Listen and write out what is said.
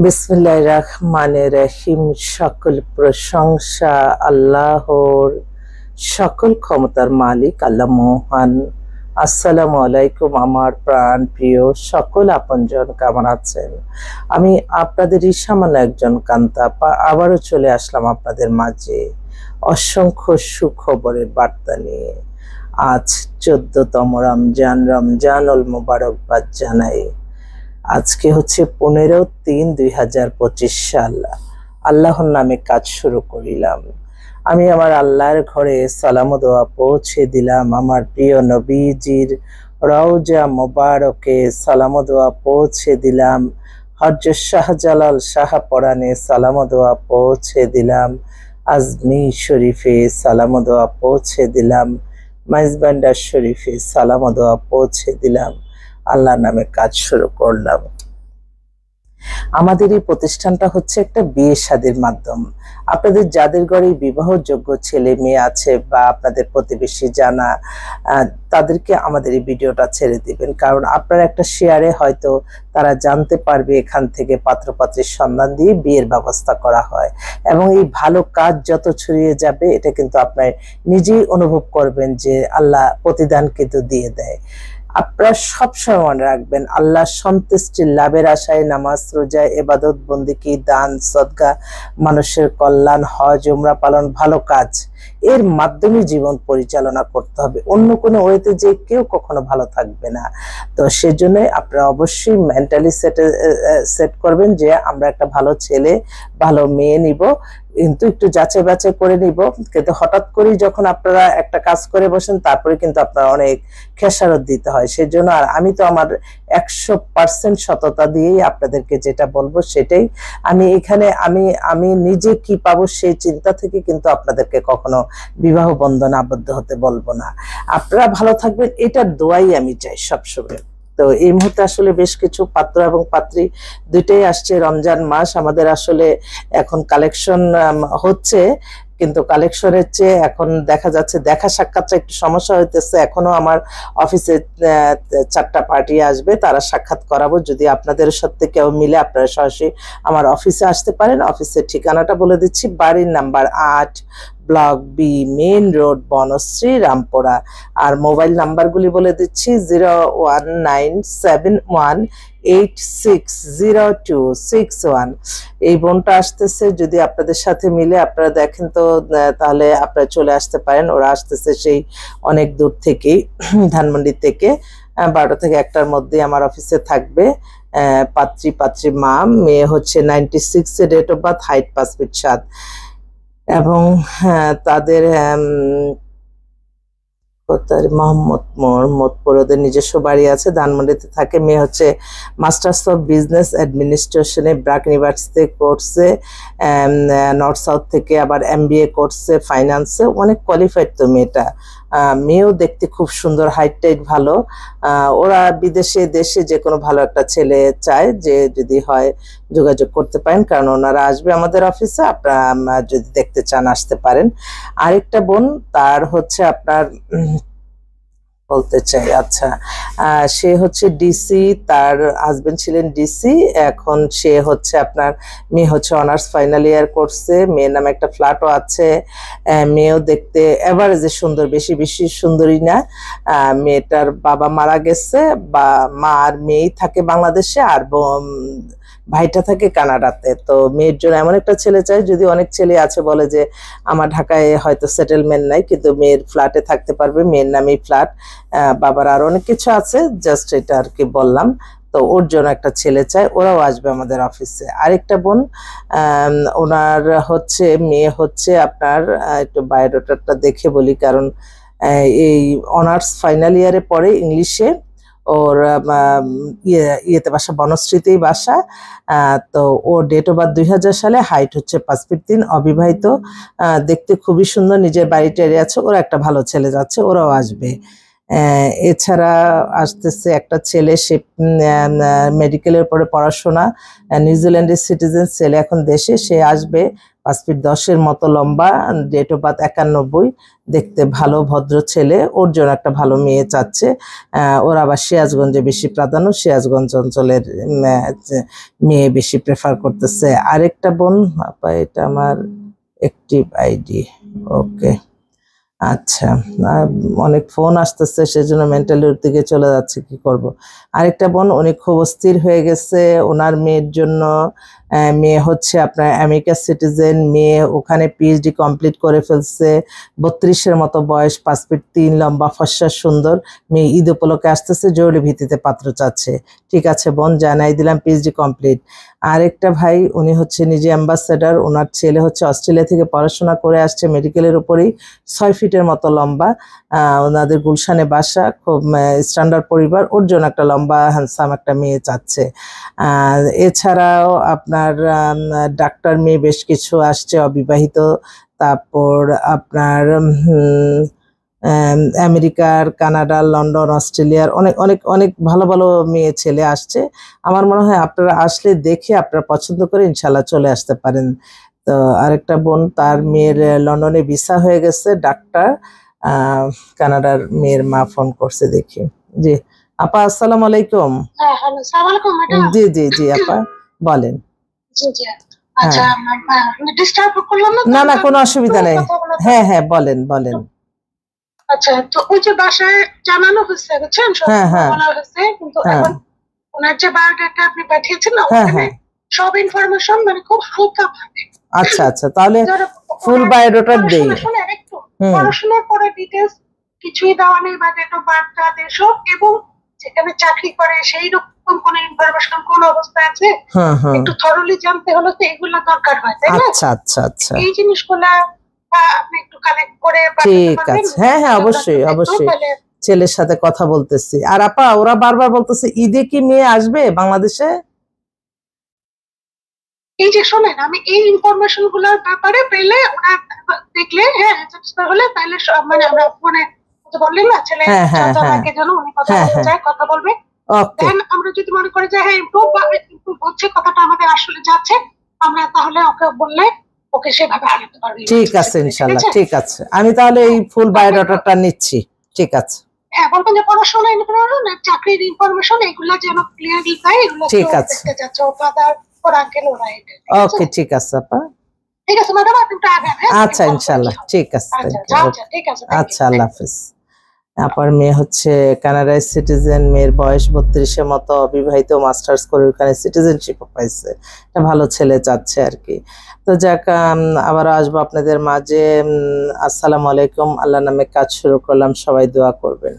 বিসমিল্লাহির রহমানির রহিম। সকল প্রশংসা আল্লাহর, সকল ক্ষমতার মালিক আল্লাহ মহান। আসসালামু আলাইকুম আমার প্রাণ প্রিয় সকল আপনজন, কেমন আছেন? আমি আপনাদেরই সামান্য একজন কান্তাপা আবারও চলে আসলাম আপনাদের মাঝে অসংখ্য সুখবরের বার্তা নিয়ে। আজ 14তম রমজান, রমজানুল মুবারকবাদ জানাই। আজকে হচ্ছে 15/3/2025 সাল। আল্লাহর নামে কাজ শুরু করিলাম। আমি আমার আল্লাহর ঘরে সালাম ও দোয়া পৌঁছে দিলাম। আমার প্রিয় নবীজির রওজা মোবারকে সালাম ও দোয়া পৌঁছে দিলাম। হযরত শাহজালাল শাহপরানে সালাম ও দোয়া পৌঁছে দিলাম। আজমির শরীফে সালাম ও দোয়া পৌঁছে দিলাম। মাইজবান্ডার শরীফে সালাম ও দোয়া পৌঁছে দিলাম। আল্লাহর নামে কাজ শুরু করলাম। আমাদের এই প্রতিষ্ঠানটা হচ্ছে একটা বিয়ে শাদীর মাধ্যম। আপনাদের যাদের ঘরে বিবাহযোগ্য ছেলে মেয়ে আছে বা আপনাদের প্রতিবেশী জানা, তাদেরকে আমাদের এই ভিডিওটা ছেড়ে দিবেন, কারণ আপনার একটা শেয়ারে হয়তো তারা জানতে পারবে এখান থেকে পাত্রপাত্রীর সন্ধান দিয়ে বিয়ের ব্যবস্থা করা হয়। এবং এই ভালো কাজ যত ছড়িয়ে যাবে, এটা কিন্তু আপনার নিজেই অনুভব করবেন যে আল্লাহ প্রতিদান কিন্তু দিয়ে দেয়। আপনারা সবসময় মনে রাখবেন, আল্লাহর সন্তুষ্টি লাভের আশায় নামাজ, রোজা, ইবাদত, বন্দেগী, দান, সদকা, মানুষের কল্যাণ, হজ, উমরা পালন, ভালো কাজ, এর মাধ্যমে জীবন পরিচালনা করতে হবে। অন্য কোনো ওয়েতে যে কেউ কখনো ভালো থাকবে না। তো সেজন্য আপনারা অবশ্যই মেন্টালি সেট করবেন যে আমরা একটা ভালো ছেলে ভালো মেয়ে নিব, কিন্তু একটু যাচাই বাছাই করে নিব। কিন্তু হঠাৎ করেই যখন আপনারা একটা কাজ করে বসেন, তারপরে কিন্তু আপনারা অনেক খেসারত দিতে হয়। সেজন্য আর আমি তো আমার 100% সততা দিয়েই আপনাদেরকে যেটা বলবো সেটাই। আমি এখানে আমি নিজে কি পাবো সেই চিন্তা থেকে কিন্তু আপনাদেরকে কখনো বিবাহ বন্ধনে আবদ্ধ হতে বলবো না। আপনারা ভালো থাকবেন, এটার দোয়াই আমি চাই সবসময়। তো এই মুহূর্তে আসলে বেশ কিছু পাত্র এবং পাত্রী দুইটাই আসছে। রমজান মাস, আমাদের আসলে এখন কালেকশন হচ্ছে, কিন্তু কালেকশনের চেয়ে এখন দেখা যাচ্ছে দেখা সাক্ষাৎটা একটু সমস্যা হইতেছে। এখনো আমার অফিসে 4টা পার্টি আসবে, তারা সাক্ষাৎ করাবো। যদি আপনাদের সাথে কেউ মিলে আপনারা সরাসরি আমার অফিসে আসতে পারেন। অফিসের ঠিকানাটা বলে দিচ্ছি, বাড়ির number 8, block B, main road, Banasree, Rampura. আর মোবাইল নাম্বারগুলি বলে দিচ্ছি 01971860261। এই বোনটা আসতেছে, যদি আপনাদের সাথে মিলে আপনারা দেখেন তো তাহলে আপনারা চলে আসতে পারেন। ওরা আসতেছে সেই অনেক দূর থেকেই, ধানমন্ডি থেকে। 12টা থেকে 1টার মধ্যে আমার অফিসে থাকবে। পাত্রী মা, মেয়ে হচ্ছে 96 এর date of birth, height 5 feet 7, এবং তাদের মোহাম্মদপুর ওদের নিজস্ব বাড়ি আছে, ধানমন্ডিতে থাকে। মেয়ে হচ্ছে মাস্টার্স অফ বিজনেস অ্যাডমিনিস্ট্রেশনে ব্র্যাক ইউনিভার্সিটি করছে, নর্থ সাউথ থেকে আবার MBA করছে ফাইন্যান্সে। অনেক কোয়ালিফাইড তো মেয়েটা। মেয়েও দেখতে খুব সুন্দর, হাইট টাইট ভালো। ওরা বিদেশে দেশে যে কোনো ভালো একটা ছেলে চায়, যে যদি হয় যোগাযোগ করতে পারেন, কারণ ওনারা আসবে আমাদের অফিসে। আপনারা যদি দেখতে চান আসতে পারেন। আরেকটা বোন, তার হচ্ছে আপনার বলতে চাই, আচ্ছা, সে হচ্ছে ডিসি, তার হাজবেন্ড ছিলেন ডিসি, এখন সে হচ্ছে আপনার, মেয়ে হচ্ছে অনার্স ফাইনাল ইয়ার করছে। মেয়ের নামে একটা ফ্ল্যাটও আছে। মেয়েও দেখতে এভারেজে সুন্দর, বেশি বেশি সুন্দরী না। মেয়েটার বাবা মারা গেছে, বা মা আর মেয়েই থাকে বাংলাদেশে, আর ভাইটা থাকে কানাডাতে। তো মেয়ের জন্য এমন একটা ছেলে চাই, যদি অনেক ছেলে আছে বলে যে আমার ঢাকায় হয়তো সেটেলমেন্ট নাই, কিন্তু মেয়ের ফ্ল্যাটে থাকতে পারবে, মেয়ের নামেই ফ্ল্যাট, বাবার আর অনেক কিছু আছে, জাস্ট এটা আর কি বললাম। তো ওর জন্য একটা ছেলে চাই, ওরাও আসবে আমাদের অফিসে। আরেকটা বোন, ওনার হচ্ছে মেয়ে হচ্ছে আপনার, একটু বায়োডাটাটা দেখে বলি, কারণ এই অনার্স ফাইনাল ইয়ারে পড়ে ইংলিশে। ওর ইয়েতে বাসা, বনশ্রীতেই বাসা। তো ওর ডেট অফ বার্থ 2000 সালে, হাইট হচ্ছে 5 ফিট 3, অবিবাহিত, দেখতে খুবই সুন্দর, নিজের বাড়িটা এরিয়া আছে। ওরা একটা ভালো ছেলে যাচ্ছে, ওরাও আসবে। এছাড়া আসতেছে একটা ছেলে, সে মেডিকেলের পরে পড়াশোনা, নিউজিল্যান্ডের সিটিজেন, ছেলে এখন দেশে, সে আসবে 5 ফিট 10-এর মতো লম্বা, ডেট অফ বার্থ 91, দেখতে ভালো ভদ্র ছেলে, ওর জন্য একটা ভালো মেয়ে চাচ্ছে। ওর আবার সিরাজগঞ্জে বেশি প্রাধান্য, সিরাজগঞ্জ অঞ্চলের মেয়ে বেশি প্রেফার করতেছে। আরেকটা বোন, আপা এটা আমার অ্যাক্টিভ আইডি, ওকে আচ্ছা। অনেক ফোন আসতেছে, সেজন্য মেন্টালি ওর দিকে চলে যাচ্ছে, কি করব। আরেকটা বোন, উনি খুব অস্থির হয়ে গেছে ওনার মেয়ের জন্য। মেয়ে হচ্ছে আপনার আমেরিকা সিটিজেন, মেয়ে ওখানে পিএইচডি কমপ্লিট করে ফেলছে, 32-এর মতো বয়স, 5 ফিট 3 লম্বা, ফর্সা সুন্দর মেয়ে, ঈদ উপলক্ষে আসতেছে, জরুরি ভিত্তিতে পাত্র চাচ্ছে। ঠিক আছে বোন, জানাই দিলাম, পিএইচডি কমপ্লিট। আরেকটা ভাই, উনি হচ্ছে নিজে অ্যাম্বাসেডর, ওনার ছেলে হচ্ছে অস্ট্রেলিয়া থেকে পড়াশোনা করে আসছে, মেডিকেলের উপরেই, 6 ফিটের মতো লম্বা, ওনাদের গুলশানে বাসা, খুব স্ট্যান্ডার্ড পরিবার, ওর জন্য একটা লম্বা হ্যান্ডসাম একটা মেয়ে চাচ্ছে। এছাড়াও আপনার ডাক্তার মেয়ে বেশ কিছু আসছে, অবিবাহিত। তারপর আপনার আমেরিকার, কানাডা, লন্ডন, অস্ট্রেলিয়ার অনেক অনেক অনেক ভালো ভালো মেয়ে ছেলে আসছে। আমার মনে হয় আপনারা আসলে দেখে আপনারা পছন্দ করে ইনশাল্লাহ চলে আসতে পারেন। তো আরেকটা বোন, তার মেয়ের লন্ডনে ভিসা হয়ে গেছে, ডাক্তার, কানাডার মেয়ের মা ফোন করছে, দেখি। জি আপা, আসসালামু আলাইকুম। জি জি জি আপা, বলেন। না না, কোনো অসুবিধা নেই। হ্যাঁ হ্যাঁ, বলেন বলেন। আচ্ছা, তো ওই যে বাসায় জানানো হয়েছে, বুঝছেন, সব বলা হয়েছে, কিন্তু এখন ওনার যে বায়োডাটা আপনি পাঠিয়েছেন না, ওখানে সব ইনফরমেশন মানে খুব হালকা ভাবে। আচ্ছা আচ্ছা, তাহলে ফুল বায়োডাটা দেই। পড়াশোনার পরে ডিটেইলস কিছুই দেওয়া নেই, বা ডেট অফ বার্থ এসব, এবং যেখানে চাকরি করে সেই রকম কোন ইনফরমেশন কোন অবস্থায় আছে একটু থরলি জানতে হলে তো এগুলো দরকার হয়, তাই না? আচ্ছা আচ্ছা আচ্ছা, এই জিনিসগুলা আপনি একটু কালেক্ট করে। ঠিক আছে, হ্যাঁ হ্যাঁ, অবশ্যই অবশ্যই, ছেলের সাথে কথা বলতেছি। আর আপা, ওরা বারবার বলতেছে ঈদে কি মেয়ে আসবে বাংলাদেশে? এই যে শোনেন, আমি এই ইনফরমেশন গুলোর ব্যাপারে পেলে, ওরা দেখলে, হ্যাঁ হলে, তাহলে মানে আমরা মানে বললেন না, ছেলে চাচাকে যেন উনি কথা বলতে চায়, কথা বলবে। দেন আমরা যদি মনে করি যে হ্যাঁ ইমপ্রুভ হচ্ছে, কথাটা আমাদের আসলে যাচ্ছে, আমরা তাহলে ওকে বললে ওকে সেভাবে আনতে পারবে। ঠিক আছে, ইনশাআল্লাহ, ঠিক আছে। আমি তাহলে এই ফুল বায়োডাটাটা নিচ্ছি। ঠিক আছে, হ্যাঁ, বলবেন যে পড়াশোনা ইনফরমেশন, চাকরির ইনফরমেশন, এগুলা যেন ক্লিয়ারলি পাই, এগুলো ঠিক আছে। যাচ্ছে ও ফাদার ওর আঙ্কেল ওরা। ওকে, ঠিক আছে আপা, ঠিক আছে ম্যাডাম, আপনি একটু আগান। আচ্ছা ইনশাআল্লাহ, ঠিক আছে। ঠিক আছে, আচ্ছা, আল্লাহ হাফেজ। আপার মেয়ে হচ্ছে কানাডার সিটিজেন, মেয়ের বয়স 32-এর মতো, অবিবাহিত, মাস্টার্স করে ওখানে সিটিজেনশিপ পাইছে, একটা ভালো ছেলে চাচ্ছে আর কি। তো যাক, আবার আসবো আপনাদের মাঝে। আসসালামু আলাইকুম, আল্লাহ নামে কাজ শুরু করলাম, সবাই দোয়া করবেন।